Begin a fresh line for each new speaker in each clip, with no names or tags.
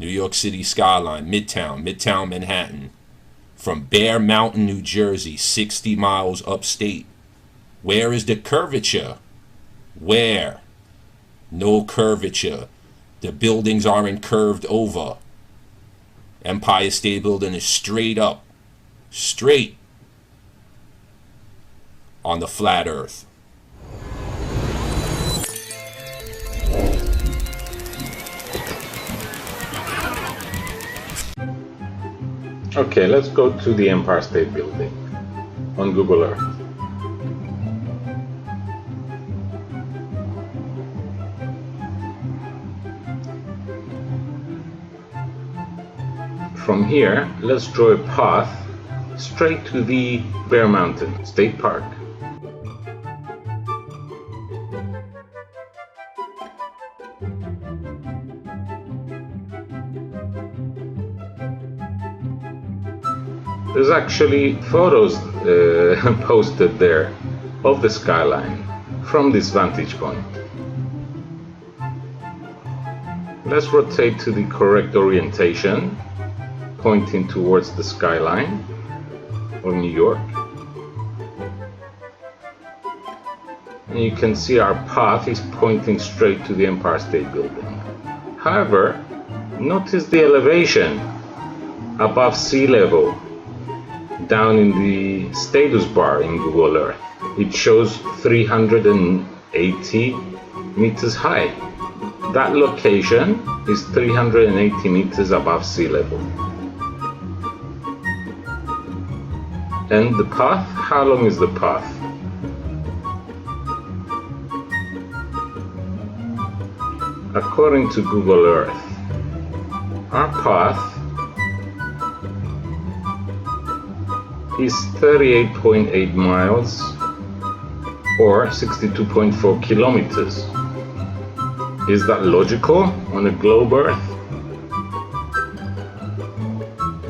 New York City skyline, Midtown Manhattan. From Bear Mountain, New Jersey, 60 miles upstate. Where is the curvature? Where? No curvature. The buildings aren't curved over. Empire State Building is straight up. Straight. On the flat earth.
Okay, let's go to the Empire State Building on Google Earth. From here, let's draw a path straight to the Bear Mountain State Park. There's actually photos posted there of the skyline from this vantage point. Let's rotate to the correct orientation, pointing towards the skyline of New York. And you can see our path is pointing straight to the Empire State Building. However, notice the elevation above sea level down in the status bar in Google Earth. It shows 380 meters high. That location is 380 meters above sea level. And the path, how long is the path? According to Google Earth, our path is 38.8 miles or 62.4 kilometers. Is that logical on a globe Earth?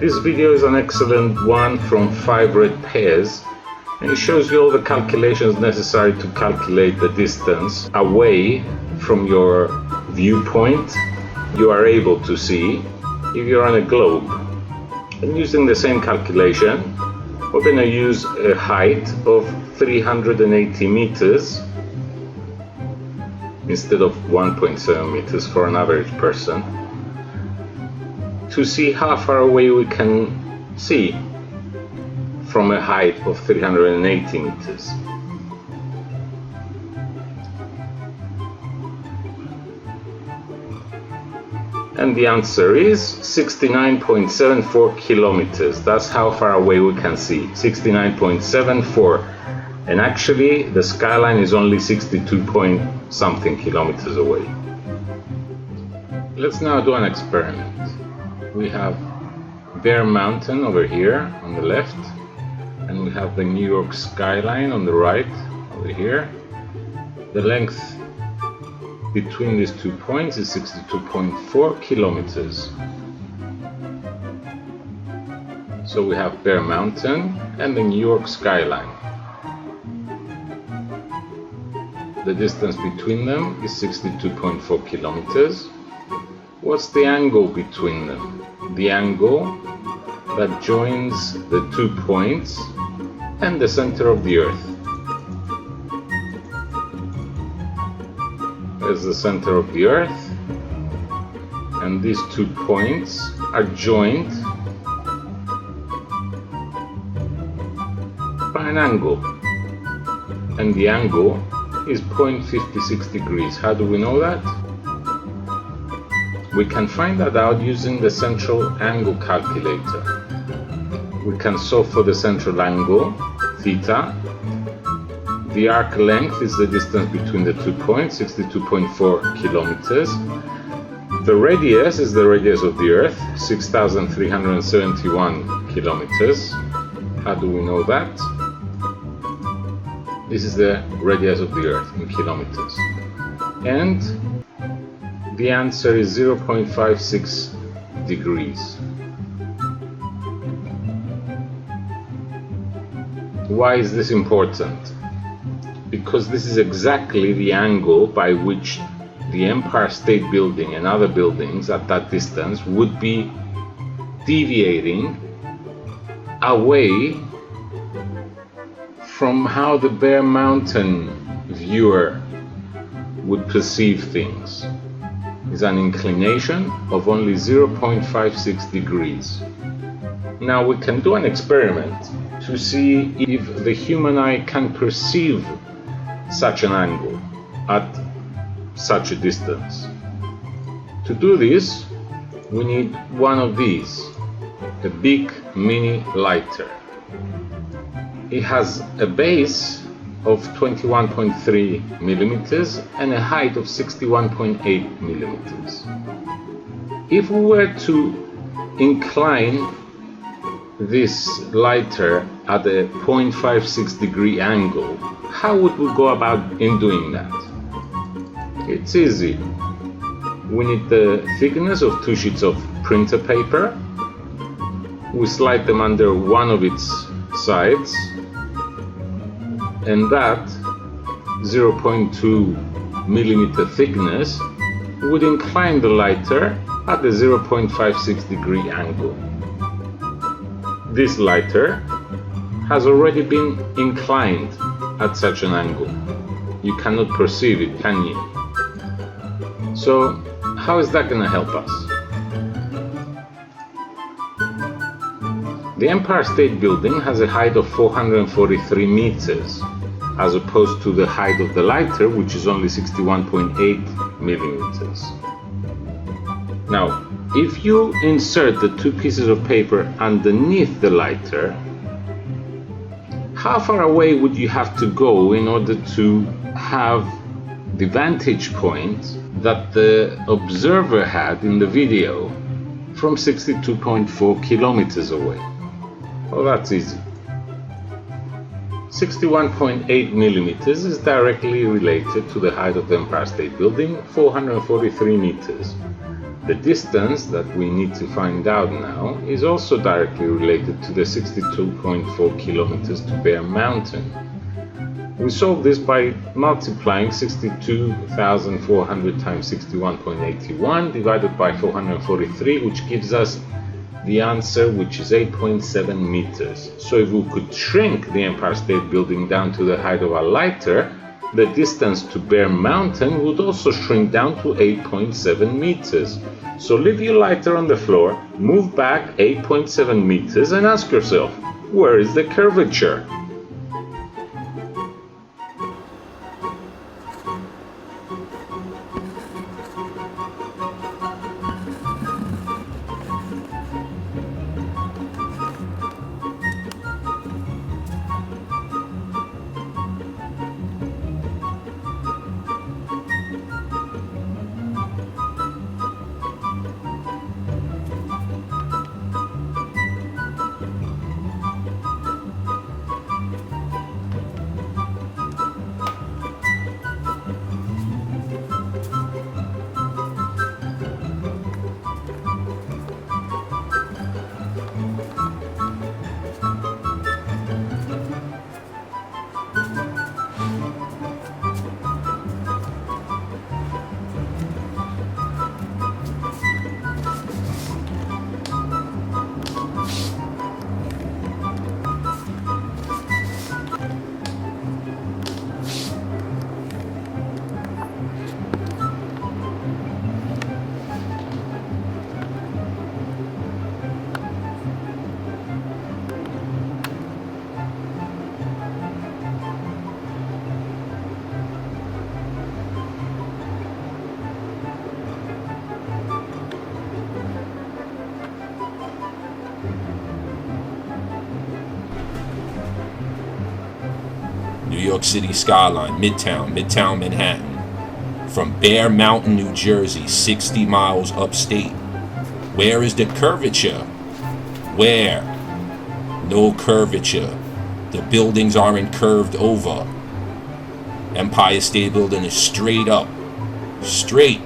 This video is an excellent one from 5 red pairs, and it shows you all the calculations necessary to calculate the distance away from your viewpoint you are able to see if you're on a globe. And using the same calculation, we're going to use a height of 380 meters instead of 1.7 meters for an average person to see how far away we can see from a height of 380 meters. And the answer is 69.74 kilometers. That's how far away we can see, 69.74. And actually the skyline is only 62 point something kilometers away. Let's now do an experiment. We have Bear Mountain over here on the left, and we have the New York skyline on the right over here. The length between these 2 points is 62.4 kilometers. So we have Bear Mountain and the New York skyline. The distance between them is 62.4 kilometers. What's the angle between them? The angle that joins the 2 points and the center of the Earth. There's the center of the Earth, and these 2 points are joined by an angle, and the angle is 0.56 degrees. How do we know that? We can find that out using the central angle calculator. We can solve for the central angle, theta. The arc length is the distance between the 2 points, 62.4 kilometers. The radius is the radius of the Earth, 6,371 kilometers. How do we know that? This is the radius of the Earth in kilometers. And the answer is 0.56 degrees. Why is this important? Because this is exactly the angle by which the Empire State Building and other buildings at that distance would be deviating away from how the Bear Mountain viewer would perceive things. Is an inclination of only 0.56 degrees. Now we can do an experiment to see if the human eye can perceive such an angle at such a distance. To do this, we need one of these, a big mini lighter. It has a base of 21.3 millimeters and a height of 61.8 millimeters. If we were to incline this lighter at a 0.56 degree angle, how would we go about in doing that? It's easy. We need the thickness of 2 sheets of printer paper. We slide them under one of its sides, and that 0.2 millimeter thickness would incline the lighter at a 0.56 degree angle. This lighter has already been inclined at such an angle. You cannot perceive it, can you? So how is that going to help us? The Empire State Building has a height of 443 meters, as opposed to the height of the lighter, which is only 61.8 millimeters. Now, if you insert the 2 pieces of paper underneath the lighter, how far away would you have to go in order to have the vantage point that the observer had in the video from 62.4 kilometers away? Well, that's easy. 61.8 millimeters is directly related to the height of the Empire State Building, 443 meters. The distance that we need to find out now is also directly related to the 62.4 kilometers to Bear Mountain. We solve this by multiplying 62,400 times 61.81 divided by 443, which gives us the answer, which is 8.7 meters. So if we could shrink the Empire State Building down to the height of our lighter, the distance to Bear Mountain would also shrink down to 8.7 meters. So leave your lighter on the floor, move back 8.7 meters and ask yourself, where is the curvature?
New York City Skyline, Midtown Manhattan. From Bear Mountain, New Jersey, 60 miles upstate. Where is the curvature? Where? No curvature. The buildings aren't curved over. Empire State Building is straight up. Straight.